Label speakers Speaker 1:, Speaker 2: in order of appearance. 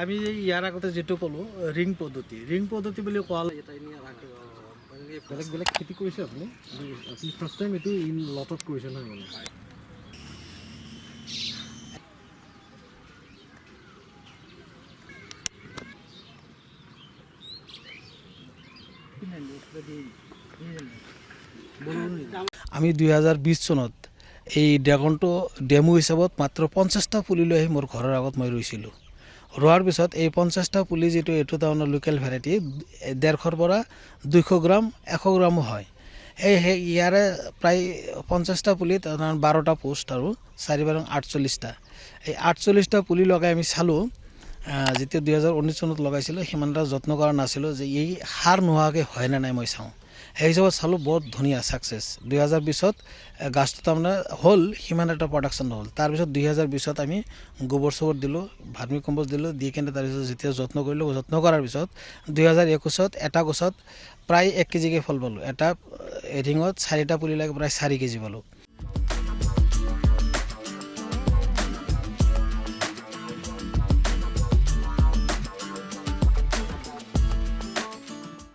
Speaker 1: আমি ইয়াৰ আগতে যেটো ক'লোঁ ৰিং পদ্ধতি বুলি কোৱা
Speaker 2: বেলেগ বেলেগ খেতি কৰিছে আপুনি ফাৰ্ষ্ট টাইম এইটো ইন লটত কৰিছে নহয় মানে
Speaker 1: আমি 2020 চনত এই ড্ৰাগনটো ডেমো হিচাপত মাত্ৰ 50টা পুলি লৈ আহি মোৰ ঘৰৰ আগত মই ৰুইছিলোঁ। ৰোৱাৰ পিছত এই 50টা পুলি যিটো এইটো তাৰমানে লোকেল ভেৰাইটি 150 পৰা 200 গ্ৰাম 100 গ্ৰামো হয়। ইয়াৰে প্ৰায় 50টা পুলিত 12টা পোষ্ট আৰু 4 বাৰ 48টা। এই 48টা পুলি লগাই আমি চালোঁ যেতিয়া 2019 চনত লগাইছিলোঁ সিমান এটা যত্ন কৰা নাছিলোঁ যে এই সাৰ নোহোৱাকৈ হয় নে নাই মই চাওঁ। সেই হিচাপত চালোঁ বহুত ধুনীয়া ছাকচেছ। 2020ত গাছটো তাৰমানে হ'ল সিমান এটা প্ৰডাকশ্যন নহ'ল। তাৰপিছত 2020ত আমি গোবৰ চোবৰ দিলোঁ, ভাৰ্মি কম্পোষ্ট দিলোঁ, দি কেনে তাৰপিছত যেতিয়া যত্ন কৰিলোঁ, যত্ন কৰাৰ পিছত 2021ত এটা গছত প্ৰায় 1 কেজিকৈ ফল পালোঁ। এটা ৰিঙত 4টা পুলি লাগে প্ৰায় 4 কেজি পালোঁ।